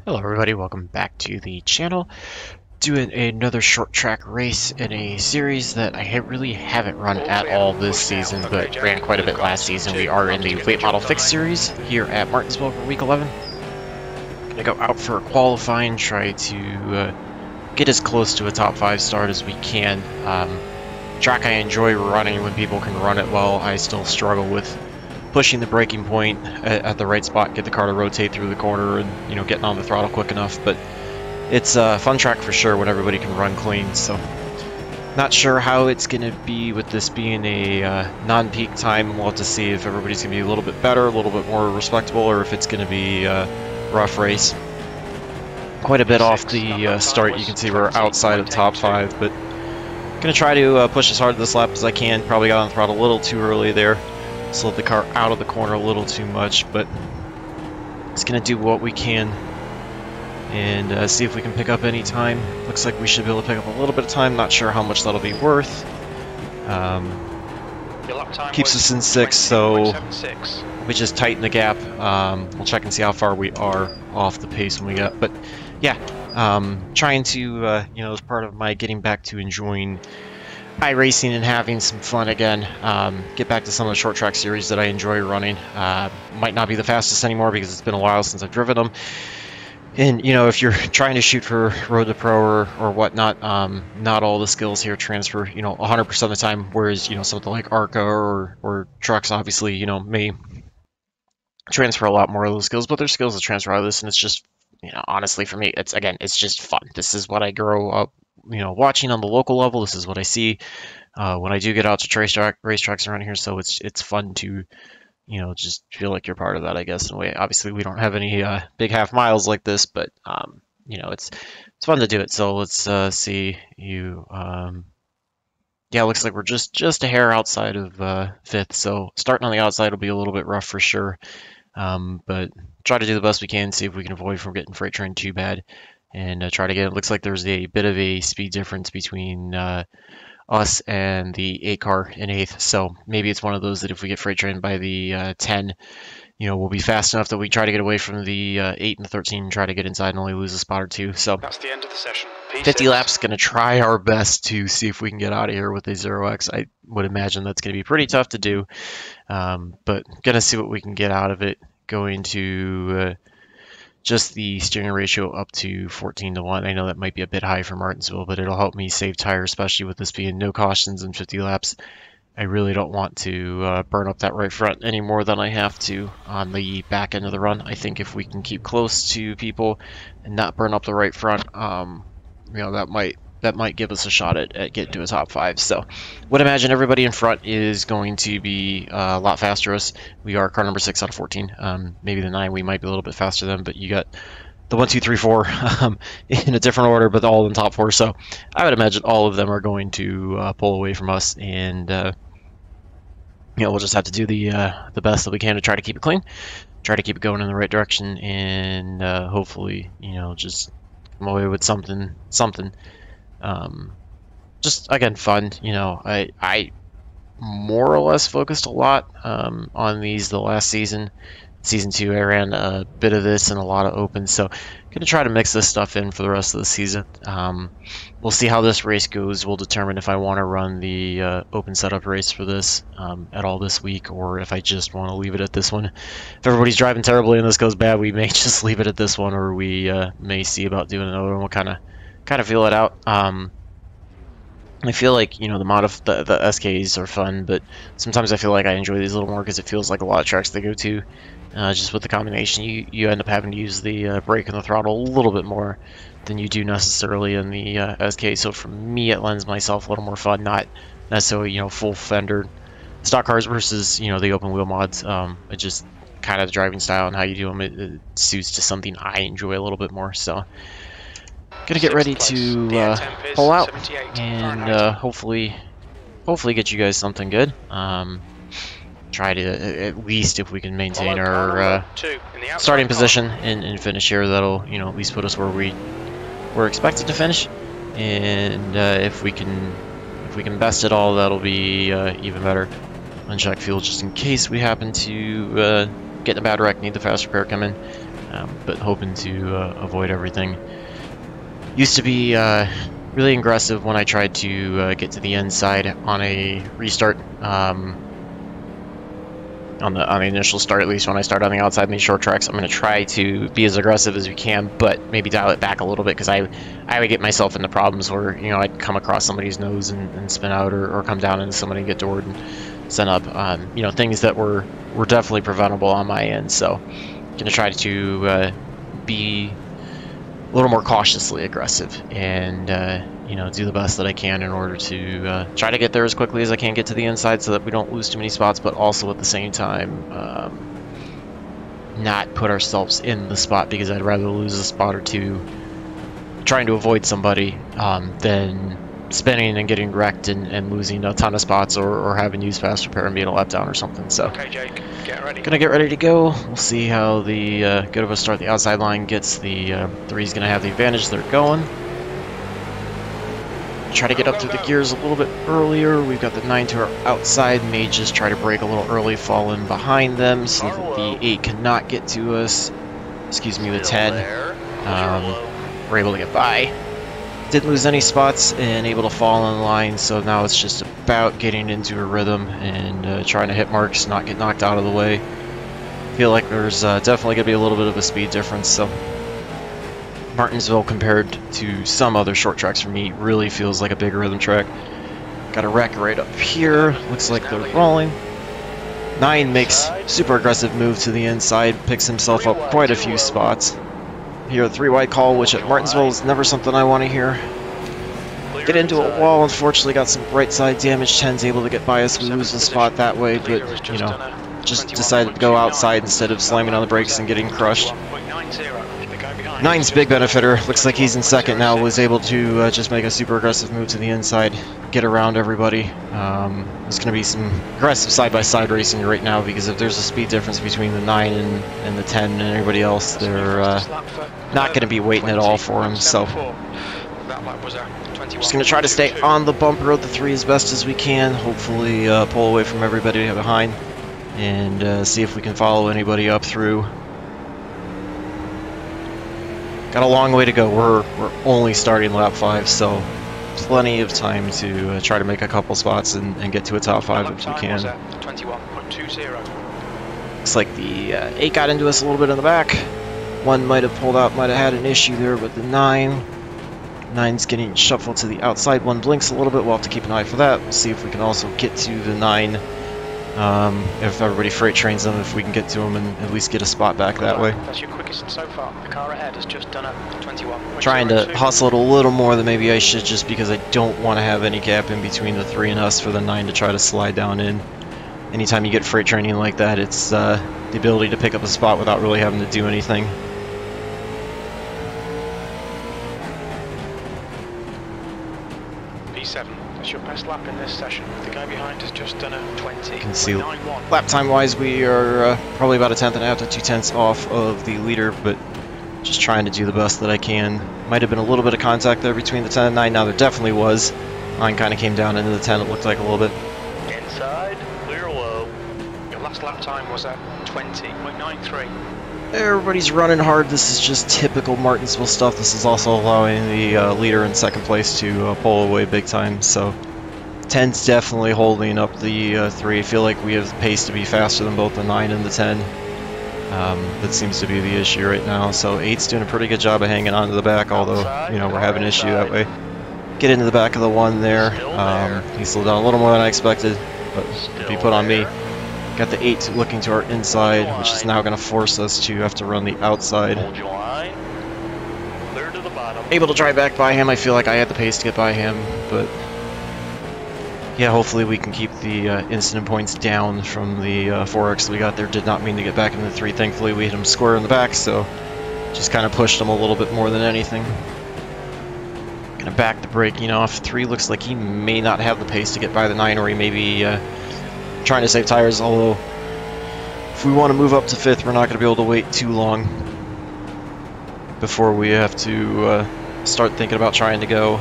Hello everybody, welcome back to the channel. Doing another short track race in a series that I really haven't run at all this season, but ran quite a bit last season. We are in the late model fixed series here at Martinsville for week 11. Gonna go out for a qualifying, try to get as close to a top 5 start as we can. Track I enjoy running when people can run it well. I still struggle with pushing the braking point at the right spot, get the car to rotate through the corner, and getting on the throttle quick enough. But it's a fun track for sure when everybody can run clean. So not sure how it's gonna be with this being a non-peak time. We'll have to see if everybody's gonna be a little bit better, a little bit more respectable, or if it's gonna be a rough race. Quite a bit off the start. You can see we're outside of top 5, but gonna try to push as hard this lap as I can. Probably got on the throttle a little too early there. Slowed the car out of the corner a little too much, but it's going to do what we can and see if we can pick up any time. Looks like we should be able to pick up a little bit of time. Not sure how much that'll be worth. Keeps us in 6, so we just tighten the gap. We'll check and see how far we are off the pace when we get. But yeah, trying to, as part of my getting back to enjoying iRacing and having some fun again, get back to some of the short track series that I enjoy running. Might not be the fastest anymore because it's been a while since I've driven them. And if you're trying to shoot for Road to Pro or whatnot, not all the skills here transfer 100% of the time, whereas something like ARCA or trucks obviously may transfer a lot more of those skills, but there's skills that transfer out of this, and it's just honestly for me it's just fun. This is what I grow up watching on the local level. This is what I see when I do get out to racetracks around here. So it's fun to just feel like you're part of that, I guess, in a way. Obviously we don't have any big half miles like this, but it's fun to do it. So let's see you. Yeah, it looks like we're just a hair outside of 5th, so starting on the outside will be a little bit rough for sure, but try to do the best we can, see if we can avoid from getting freight train too bad. And try to get it. Looks like there's a bit of a speed difference between us and the 8 car in 8th. So maybe it's one of those that if we get freight trained by the 10, we'll be fast enough that we try to get away from the 8 and the 13 and try to get inside and only lose a spot or 2. So that's the end of the session. P6. 50 laps, going to try our best to see if we can get out of here with a 0x. I would imagine that's going to be pretty tough to do, but going to see what we can get out of it. Going to just the steering ratio up to 14-1. I know that might be a bit high for Martinsville, but it'll help me save tires, especially with this being no cautions and 50 laps. I really don't want to burn up that right front any more than I have to on the back end of the run. I think if we can keep close to people and not burn up the right front, that might give us a shot at getting to a top 5. So would imagine everybody in front is going to be a lot faster us. We are car number 6 out of 14. Maybe the 9 we might be a little bit faster than, but you got the 1, 2, 3, 4 in a different order, but all in top 4. So I would imagine all of them are going to pull away from us, and we'll just have to do the best that we can to try to keep it clean, try to keep it going in the right direction, and hopefully just come away with something. Just again, fun. I more or less focused a lot on these the last season. Season 2, I ran a bit of this and a lot of open, so gonna try to mix this stuff in for the rest of the season. We'll see how this race goes. We'll determine if I want to run the open setup race for this at all this week, or if I just want to leave it at this one. If everybody's driving terribly and this goes bad, we may just leave it at this one, or we may see about doing another one. We'll kind of feel it out. I feel like the SKs are fun, but sometimes I feel like I enjoy these a little more because it feels like a lot of tracks they go to. Just with the combination, you end up having to use the brake and the throttle a little bit more than you do necessarily in the SK. So for me, it lends myself a little more fun, not necessarily full fender stock cars versus the open wheel mods. It just kind of the driving style and how you do them. It suits to something I enjoy a little bit more. So gonna get ready to pull out and hopefully get you guys something good. Try to at least, if we can maintain our starting position and finish here, that'll at least put us where we're expected to finish. And if we can best it all, that'll be even better. Uncheck fuel just in case we happen to get in a bad wreck, need the fast repair come in. but hoping to avoid everything. Used to be really aggressive when I tried to get to the inside on a restart. On the initial start, at least when I start on the outside in these short tracks, I'm going to try to be as aggressive as we can, but maybe dial it back a little bit, because I would get myself into problems where, you know, I'd come across somebody's nose and spin out, or come down into somebody and get doored and sent up. You know, things that were definitely preventable on my end. So I'm going to try to be a little more cautiously aggressive and you know, do the best that I can in order to try to get there as quickly as I can, get to the inside so that we don't lose too many spots, but also at the same time not put ourselves in the spot, because I'd rather lose a spot or two trying to avoid somebody than spinning and getting wrecked and losing a ton of spots, or having used fast repair and being a letdown or something. So, okay, Jake, get ready. Gonna get ready to go. We'll see how the good of a start the outside line gets. The 3's gonna have the advantage. They're going. Try to get up through the gears a little bit earlier. We've got the 9 to our outside. May just try to brake a little early, fall in behind them so that the 8 cannot get to us. Excuse me, the 10. We're able to get by. Didn't lose any spots and able to fall in line, so now it's just about getting into a rhythm and trying to hit marks, not get knocked out of the way. Feel like there's definitely going to be a little bit of a speed difference, so Martinsville, compared to some other short tracks for me, really feels like a big rhythm track. Got a wreck right up here. Looks like they're rolling. 9 makes super aggressive move to the inside, picks himself up quite a few spots. Here, a 3 wide call, which at Martinsville is never something I want to hear. Get into a wall, unfortunately got some right side damage. 10's able to get by us. We lose the spot that way, but, you know, just decided to go outside instead of slamming on the brakes and getting crushed. 9's big benefiter. Looks like he's in second now. Was able to just make a super aggressive move to the inside, get around everybody. There's going to be some aggressive side-by-side racing right now, because if there's a speed difference between the 9 and the 10 and everybody else, they're not going to be waiting at all for him. So just going to try to stay on the bumper of the 3 as best as we can. Hopefully pull away from everybody behind and see if we can follow anybody up through. Got a long way to go. We're only starting lap 5, so plenty of time to try to make a couple spots and get to a top 5 if we can. 21.20. Looks like the 8 got into us a little bit in the back. 1 might have pulled out, might have had an issue there, but the 9's getting shuffled to the outside. 1 blinks a little bit. We'll have to keep an eye for that. We'll see if we can also get to the 9. If everybody freight trains them, if we can get to them and at least get a spot back that way. That's your quickest so far. The car ahead has just done a 21. Trying to hustle it a little more than maybe I should, just because I don't want to have any gap in between the 3 and us for the 9 to try to slide down in. Anytime you get freight training like that, it's the ability to pick up a spot without really having to do anything. P7. That's your best lap in this session. The guy behind has just done a 20. You can see lap time wise we are probably about a 10th and a half to 2 tenths off of the leader, but just trying to do the best that I can. Might have been a little bit of contact there between the 10 and 9. Now there definitely was. 9 kind of came down into the 10, it looked like a little bit. Inside, clear low. Your last lap time was at 20.93. Everybody's running hard. This is just typical Martinsville stuff. This is also allowing the leader in second place to pull away big time. So 10's definitely holding up the 3. I feel like we have the pace to be faster than both the 9 and the 10. That seems to be the issue right now. So 8's doing a pretty good job of hanging on to the back, although, you know, we're having an issue that way. Get into the back of the 1 there. He slowed down a little more than I expected, but it'd be put on me. Got the 8 looking to our inside, which is now going to force us to have to run the outside. Able to drive back by him. I feel like I had the pace to get by him, but yeah, hopefully we can keep the incident points down from the 4X we got there. Did not mean to get back into the 3. Thankfully we hit him square in the back, so just kind of pushed him a little bit more than anything. Gonna back the braking off. 3 looks like he may not have the pace to get by the 9, or he may be trying to save tires, although if we want to move up to 5th, we're not going to be able to wait too long before we have to start thinking about trying to go.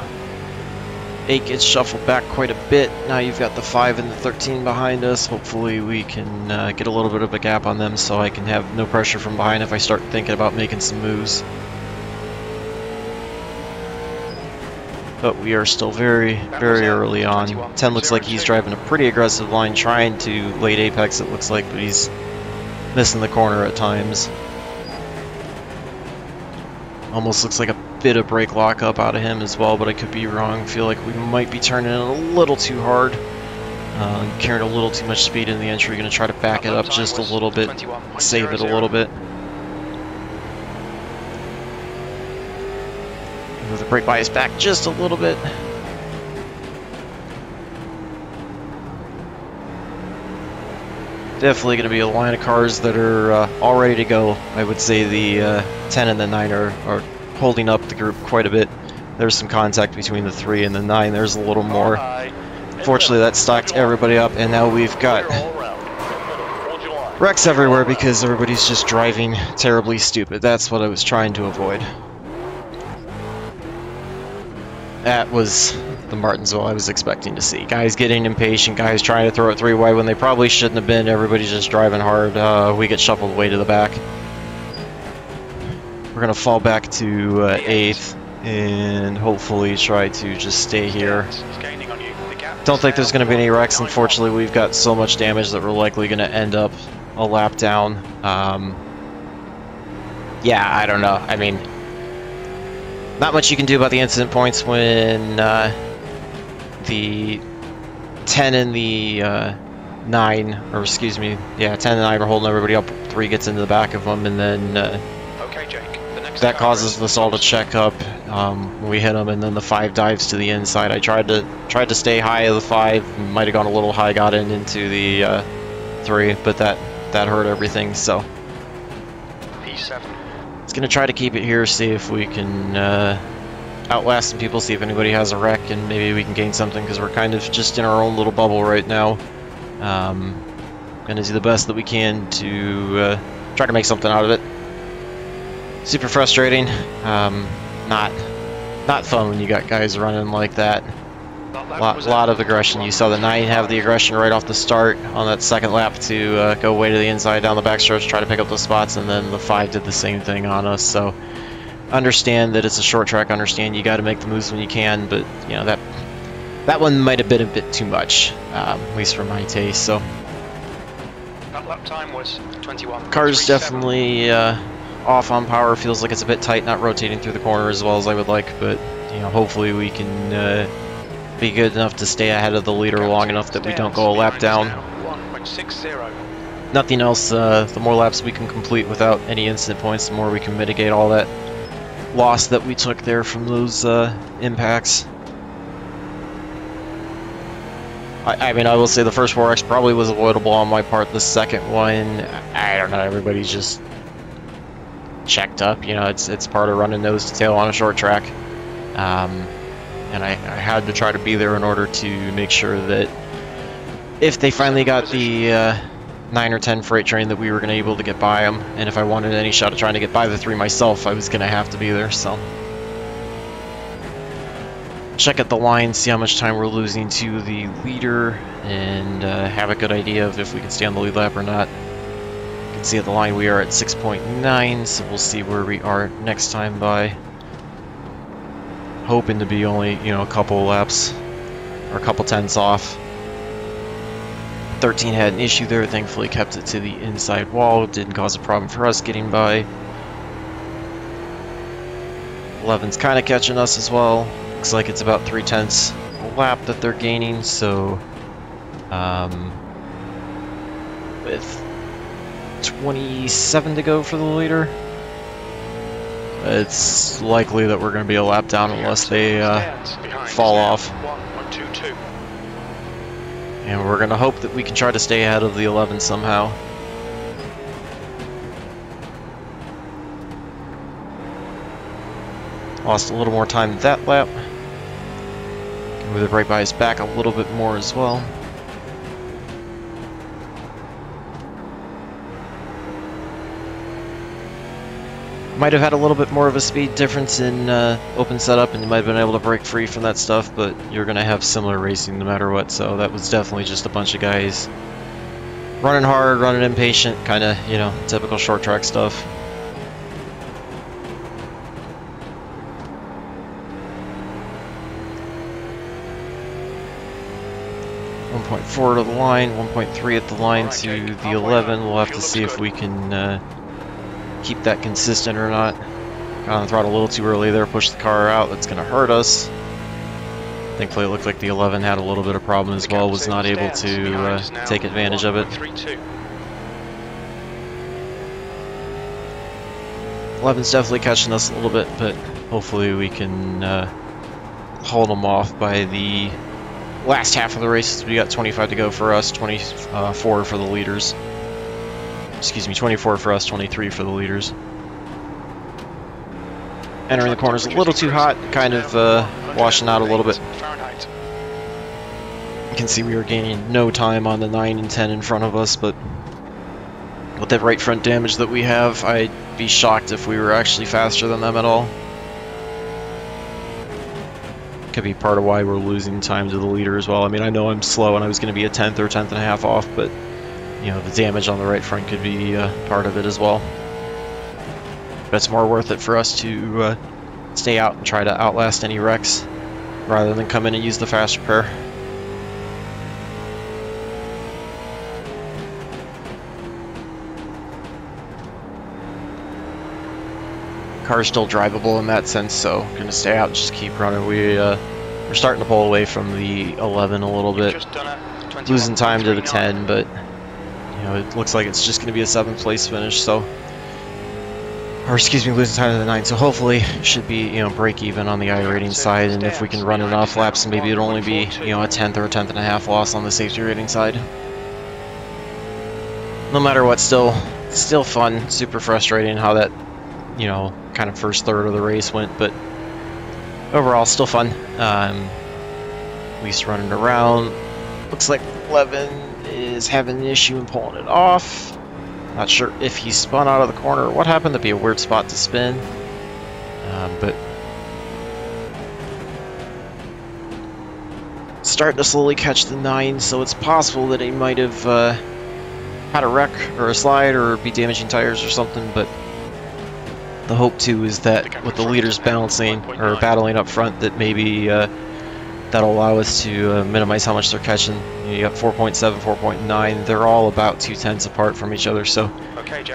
8 gets shuffled back quite a bit. Now you've got the 5 and the 13 behind us. Hopefully we can get a little bit of a gap on them so I can have no pressure from behind if I start thinking about making some moves. But we are still very, very early on. 10 looks like he's driving a pretty aggressive line, trying to late apex it looks like, but he's missing the corner at times. Almost looks like a bit of brake lockup out of him as well, but I could be wrong. Feel like we might be turning it a little too hard. Carrying a little too much speed in the entry. Going to try to back it up just a little bit, save it a little bit. With the brake bias back just a little bit. Definitely going to be a line of cars that are all ready to go. I would say the 10 and the 9 are holding up the group quite a bit. There's some contact between the 3 and the 9. There's a little more. Fortunately, that stocked everybody up, and now we've got wrecks everywhere because everybody's just driving terribly stupid. That's what I was trying to avoid. That was the Martinsville I was expecting to see. Guys getting impatient, guys trying to throw it 3 wide when they probably shouldn't have been. Everybody's just driving hard. We get shuffled way to the back. We're going to fall back to 8th and hopefully try to just stay here. Don't think there's going to be any wrecks. Unfortunately, we've got so much damage that we're likely going to end up a lap down. Yeah, I don't know. I mean, not much you can do about the incident points when the 10 and the 9, or excuse me, yeah, 10 and 9 are holding everybody up. 3 gets into the back of them, and then okay, Jake. That causes us all to check up. We hit them, and then the 5 dives to the inside. I tried to stay high of the 5. Might have gone a little high, got into the 3, but that hurt everything. So P7. It's gonna try to keep it here, see if we can outlast some people, see if anybody has a wreck, and maybe we can gain something because we're kind of just in our own little bubble right now. Gonna do the best that we can to try to make something out of it. Super frustrating. Not fun when you got guys running like that. Lot of aggression. You saw the 9 have the aggression right off the start on that second lap to go way to the inside down the backstretch, try to pick up the spots, and then the 5 did the same thing on us. So understand that it's a short track. Understand you got to make the moves when you can, but you know that one might have been a bit too much, at least for my taste. So that lap time was 21. Car's definitely off on power. Feels like it's a bit tight, not rotating through the corner as well as I would like, but you know, hopefully we can be good enough to stay ahead of the leader long enough that we don't go a lap down. 1.60. Nothing else. The more laps we can complete without any incident points, the more we can mitigate all that loss that we took there from those impacts. I mean, I will say the first 4X probably was avoidable on my part. The second one, I don't know, everybody's just checked up. You know, it's part of running nose to tail on a short track. And I had to try to be there in order to make sure that if they finally got the 9 or 10 freight train, that we were going to be able to get by them. And if I wanted any shot at trying to get by the 3 myself, I was going to have to be there. So check at the line, see how much time we're losing to the leader, and have a good idea of if we can stay on the lead lap or not. You can see at the line we are at 6.9, so we'll see where we are next time by. Hoping to be only, you know, a couple laps or a couple tenths off. 13 had an issue there, thankfully kept it to the inside wall, didn't cause a problem for us getting by. 11's kind of catching us as well. Looks like it's about 3 tenths a lap that they're gaining, so with 27 to go for the leader, it's likely that we're going to be a lap down unless they fall off. And we're going to hope that we can try to stay ahead of the 11 somehow. Lost a little more time that lap. Can move the brake bias back a little bit more as well. Might have had a little bit more of a speed difference in open setup, and you might have been able to break free from that stuff, but you're going to have similar racing no matter what, so that was definitely just a bunch of guys running hard, running impatient, kind of, you know, typical short track stuff. .4 to the line, 1.3 at the line to the 11. We'll have to see if we can keep that consistent or not. Got on the throttle a little too early there, pushed the car out. That's going to hurt us. Thankfully it looked like the 11 had a little bit of problem as well, was not able to take advantage of it. 11's definitely catching us a little bit, but hopefully we can hold them off by the last half of the race. We got 25 to go for us, 24 for the leaders. Excuse me, 24 for us, 23 for the leaders. Entering the corners a little too hot, kind of washing out a little bit. You can see we were gaining no time on the 9 and 10 in front of us, but with that right front damage that we have, I'd be shocked if we were actually faster than them at all. Could be part of why we're losing time to the leader as well. I mean, I know I'm slow and I was going to be a 10th or 10th and a half off, but you know, the damage on the right front could be part of it as well. But it's more worth it for us to stay out and try to outlast any wrecks rather than come in and use the fast repair. Car's still drivable in that sense, so I'm gonna stay out and just keep running. We're starting to pull away from the 11 a little bit, losing time to the 10, but you know, it looks like it's just gonna be a 7th place finish. So, or excuse me, losing time to the 9. So hopefully, should be, you know, break even on the iRating side, and if we can run enough laps, maybe it'll only be, you know, a 10th or a 10th and a half loss on the safety rating side. No matter what, still fun. Super frustrating how that, you know, kind of first third of the race went, but overall still fun. At least running around. Looks like 11 is having an issue in pulling it off. Not sure if he spun out of the corner or what happened. To be a weird spot to spin, but starting to slowly catch the 9, so it's possible that he might have had a wreck or a slide or be damaging tires or something, but the hope too is that with the leaders balancing or battling up front, that maybe that'll allow us to minimize how much they're catching. You got 4.7, 4.9. They're all about 0.2 apart from each other, so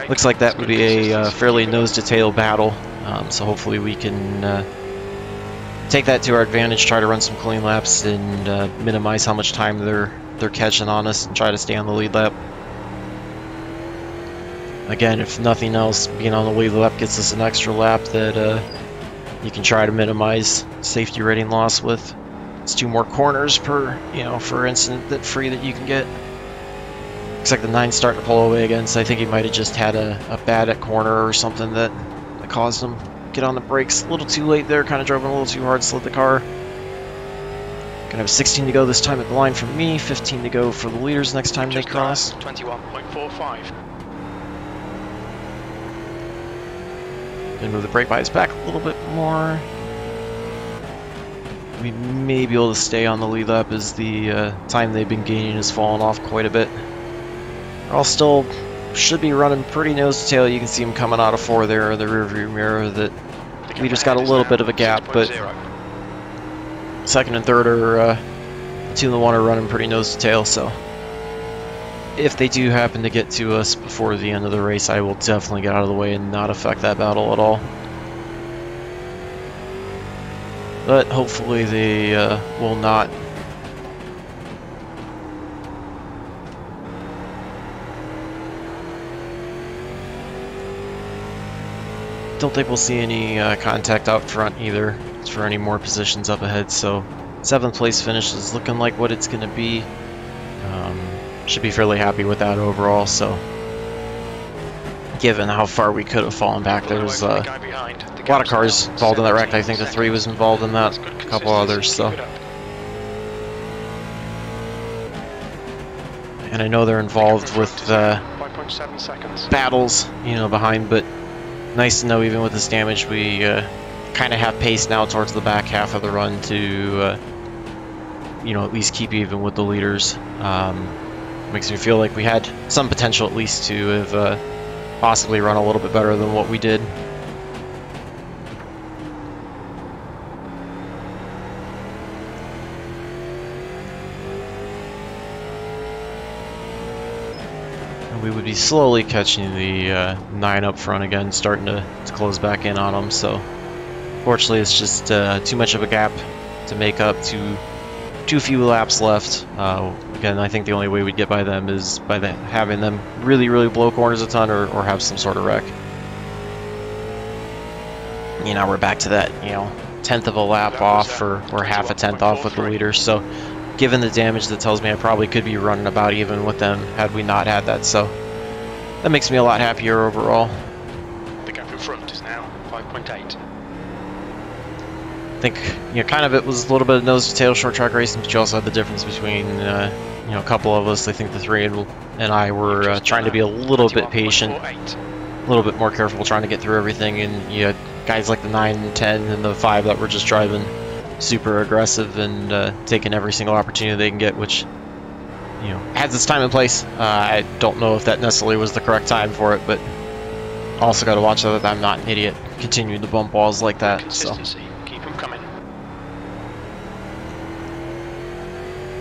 looks like that would be a fairly nose-to-tail battle. So hopefully we can take that to our advantage, try to run some clean laps, and minimize how much time they're catching on us, and try to stay on the lead lap. Again, if nothing else, being on the lead lap gets us an extra lap that you can try to minimize safety rating loss with. It's 2 more corners per, you know, for incident that free that you can get. Looks like the 9's starting to pull away again, so I think he might have just had a bad at corner or something that caused him to get on the brakes a little too late there, kind of drove him a little too hard, slid the car. Gonna have 16 to go this time at the line for me, 15 to go for the leaders next time they cross. 21.45. Gonna move the brake bias back a little bit more. We may be able to stay on the lead lap as the time they've been gaining has fallen off quite a bit. All still should be running pretty nose to tail. You can see them coming out of 4 there in the rearview mirror. That leader's got a little bit of a gap, but second and third are 2 and the 1 are running pretty nose to tail. So if they do happen to get to us before the end of the race, I will definitely get out of the way and not affect that battle at all. But hopefully they will not. Don't think we'll see any contact out front either for any more positions up ahead, so 7th place finish is looking like what it's going to be. Should be fairly happy with that overall, so given how far we could have fallen back, there was a lot of cars involved in that wreck. I think the 3 was involved in that, a couple others, so. And I know they're involved with battles, you know, behind, but nice to know even with this damage we kind of have pace now towards the back half of the run to you know, at least keep even with the leaders. Makes me feel like we had some potential at least to have possibly run a little bit better than what we did. We would be slowly catching the 9 up front again, starting to close back in on them. So, fortunately, it's just too much of a gap to make up. Too few laps left. Again, I think the only way we'd get by them is by having them really, really blow corners a ton or have some sort of wreck. You know, we're back to that, you know, 1/10 of a lap off or half a 1/10 off with the leaders. So, given the damage, that tells me I probably could be running about even with them had we not had that. So that makes me a lot happier overall. The gap in front is now 5.8. I think, you know, kind of it was a little bit of nose to tail short track racing, but you also had the difference between you know, a couple of us. I think the 3 and I were trying to be a little bit patient, a little bit more careful, trying to get through everything, and you had guys like the 9 and 10 and the 5 that were just driving super aggressive and taking every single opportunity they can get, which, you know, has its time and place. I don't know if that necessarily was the correct time for it, but also got to watch that I'm not an idiot continuing to bump walls like that. So Keep them coming.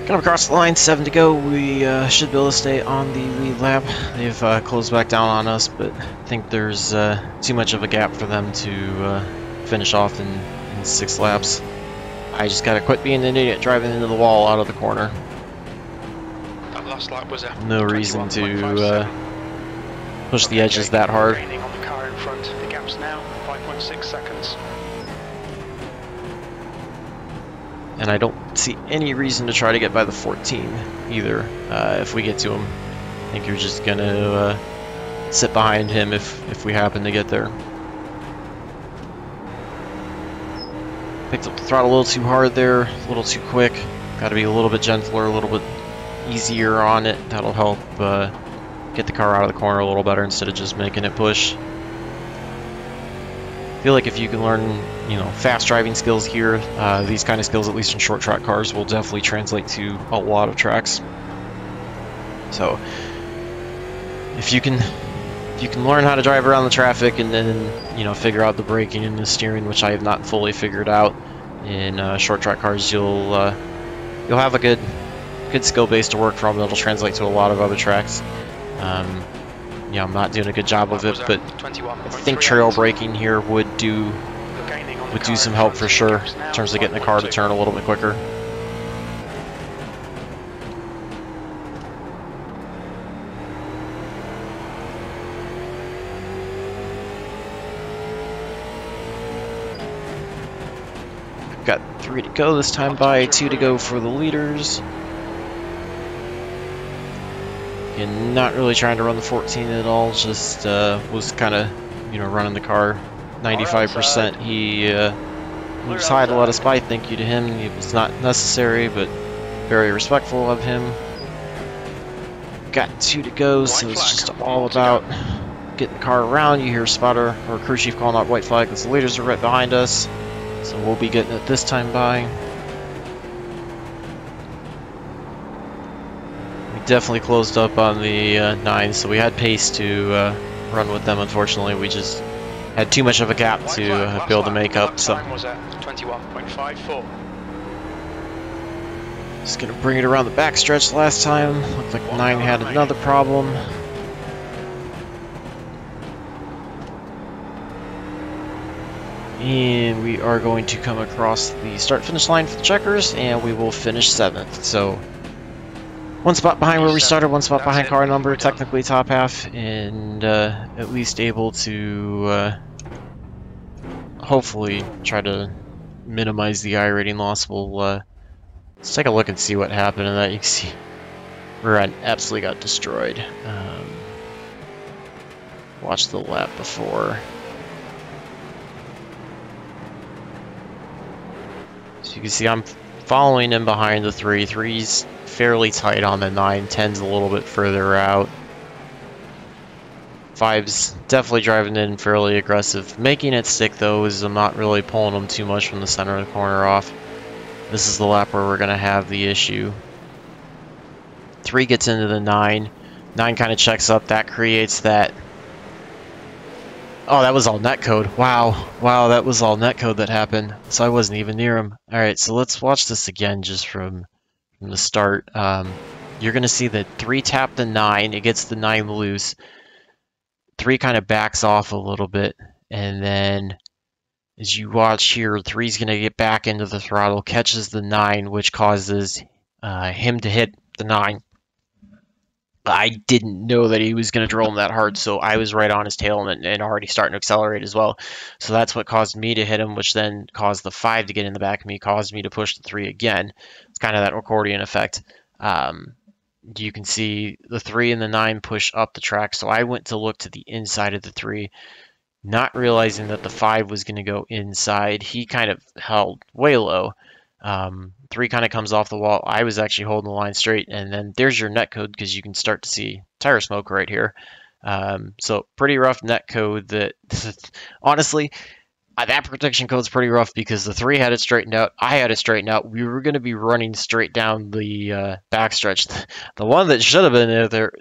Coming across the line, 7 to go. We should be able to stay on the lead lap. They've closed back down on us, but I think there's too much of a gap for them to finish off in 6 laps. I just gotta quit being an idiot driving into the wall out of the corner. That last lap was no reason to push the edges that hard. On the car in front. The gap's now 5.6 seconds. And I don't see any reason to try to get by the 14 either. If we get to him, I think you're just gonna sit behind him if we happen to get there. Picked up the throttle a little too hard there, a little too quick. Got to be a little bit gentler, a little bit easier on it. That'll help get the car out of the corner a little better instead of just making it push. I feel like if you can learn, you know, fast driving skills here, these kind of skills, at least in short track cars, will definitely translate to a lot of tracks. So, if you can learn how to drive around the traffic and then, you know, figure out the braking and the steering, which I have not fully figured out in short track cars, you'll have a good skill base to work from. That'll translate to a lot of other tracks. Yeah, I'm not doing a good job of it, but I think trail braking here would do some help for sure in terms of getting the car to turn a little bit quicker. Got 3 to go this time by, 2 to go for the leaders. And not really trying to run the 14 at all, just was kind of, you know, running the car 95%. He moves high to let us by, thank you to him. It was not necessary, but very respectful of him. Got 2 to go, so it's just all about getting the car around. You hear spotter or crew chief calling out white flag because the leaders are right behind us. So we'll be getting it this time by. We definitely closed up on the 9, so we had pace to run with them. Unfortunately, we just had too much of a gap to be able to make up. So was at 21.54. Just gonna bring it around the backstretch last time. Looked like 9 had another problem. And we are going to come across the start-finish line for the checkers, and we will finish 7th. So, 1 spot behind where we started, 1 spot behind car number, technically top half, and at least able to hopefully try to minimize the iRating loss. We'll let's take a look and see what happened in that. You can see Ryan absolutely got destroyed. Watch the lap before. So you can see I'm following him behind the 3. 3's fairly tight on the 9. 10's a little bit further out. Five's definitely driving in fairly aggressive. Making it stick, though, is I'm not really pulling them too much from the center of the corner off. This is the lap where we're going to have the issue. 3 gets into the 9. 9 kind of checks up. That creates that. Oh, that was all netcode. Wow. Wow, that was all netcode that happened. So I wasn't even near him. All right, so let's watch this again just from the start. You're going to see that 3 tap the 9. It gets the 9 loose. 3 kind of backs off a little bit. And then as you watch here, 3's going to get back into the throttle, catches the 9, which causes him to hit the 9. I didn't know that he was going to drill him that hard, so I was right on his tail and already starting to accelerate as well. So that's what caused me to hit him, which then caused the 5 to get in the back of me, caused me to push the 3 again. It's kind of that accordion effect. You can see the 3 and the 9 push up the track, so I went to look to the inside of the 3, not realizing that the 5 was going to go inside. He kind of held way low. 3 kind of comes off the wall. I was actually holding the line straight, and then there's your net code because you can start to see tire smoke right here. So pretty rough net code that honestly, that protection code is pretty rough because the 3 had it straightened out. I had it straightened out. We were going to be running straight down the backstretch. The one that should have been there,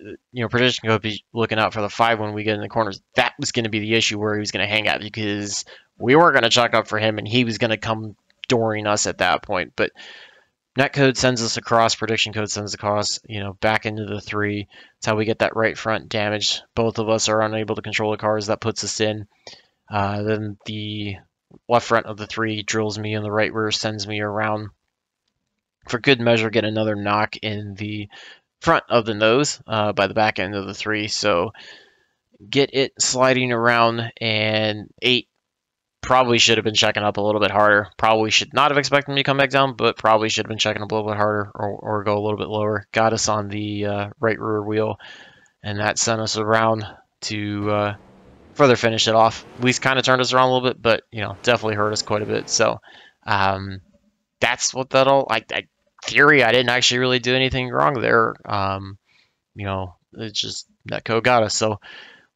protection code be looking out for the 5 when we get in the corners. That was going to be the issue where he was going to hang out because we weren't going to chuck up for him and he was going to come dooring us at that point. But netcode sends us across, prediction code sends us across, back into the 3. That's how we get that right front damage. Both of us are unable to control the cars. That puts us in. Then the left front of the 3 drills me in the right rear, sends me around. For good measure, get another knock in the front of the nose by the back end of the 3. So get it sliding around, and 8 probably should have been checking up a little bit harder. Probably should not have expected me to come back down, but probably should have been checking up a little bit harder or go a little bit lower. Got us on the right rear wheel, and that sent us around to further finish it off. At least kind of turned us around a little bit, but definitely hurt us quite a bit. So that's what that all. Theory, I didn't actually really do anything wrong there. It's just netcode got us. So a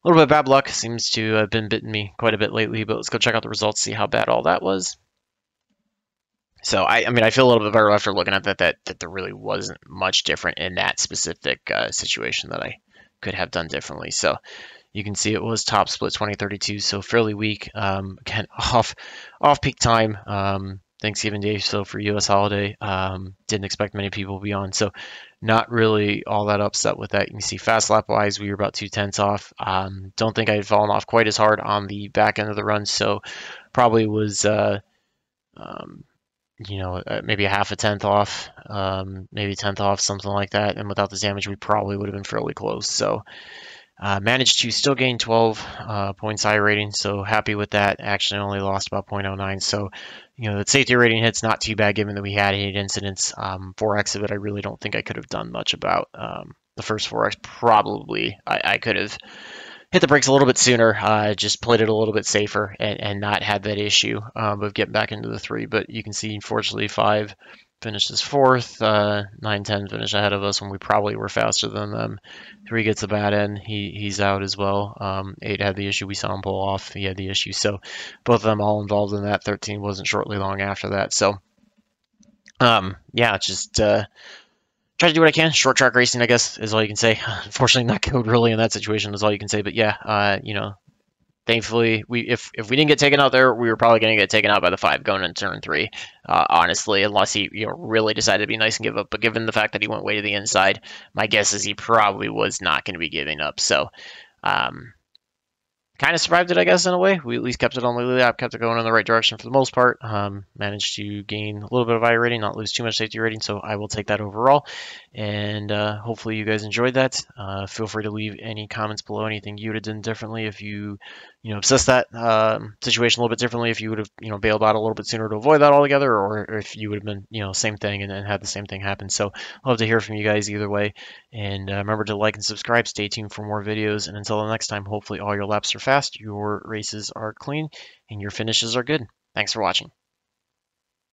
little bit of bad luck seems to have been bitten me quite a bit lately, but let's go check out the results, see how bad all that was. So, I mean, I feel a little bit better after looking at that there really wasn't much different in that specific situation that I could have done differently. So you can see it was top split 2032, so fairly weak. Again, off peak time, Thanksgiving Day, so for U.S. holiday. Didn't expect many people to be on, so not really all that upset with that. You can see fast lap wise, we were about 2/10 off. Don't think I had fallen off quite as hard on the back end of the run, so probably was maybe a half a tenth off, maybe 1/10 off, something like that. And without the damage, we probably would have been fairly close. So managed to still gain 12 points iRating, so happy with that. Actually only lost about 0.09, so the safety rating hit's not too bad given that we had 8 incidents. 4x of it I really don't think I could have done much about. The first 4x probably I could have hit the brakes a little bit sooner, just played it a little bit safer and not had that issue of getting back into the 3. But you can see, unfortunately, 5 finishes 4th, 9, 10 finished ahead of us when we probably were faster than them. 3 gets a bad end. He's out as well. 8 had the issue. We saw him pull off. He had the issue. So both of them all involved in that. 13 wasn't shortly long after that. So just try to do what I can. Short track racing, I guess, is all you can say. Unfortunately, not code really in that situation is all you can say. But yeah, thankfully, if we didn't get taken out there, we were probably going to get taken out by the 5 going into turn 3. Honestly, unless he really decided to be nice and give up. But given the fact that he went way to the inside, my guess is he probably was not going to be giving up. So kind of survived it, I guess, in a way. We at least kept it on the lap, kept it going in the right direction for the most part. Managed to gain a little bit of iRating, not lose too much safety rating, so I will take that overall. And hopefully you guys enjoyed that. Feel free to leave any comments below, anything you would have done differently if you, assessed that situation a little bit differently, if you would have, bailed out a little bit sooner to avoid that altogether, or if you would have been, same thing and had the same thing happen. So I'd love to hear from you guys either way. And remember to like and subscribe. Stay tuned for more videos. And until the next time, hopefully all your laps are fast, your races are clean, and your finishes are good. Thanks for watching.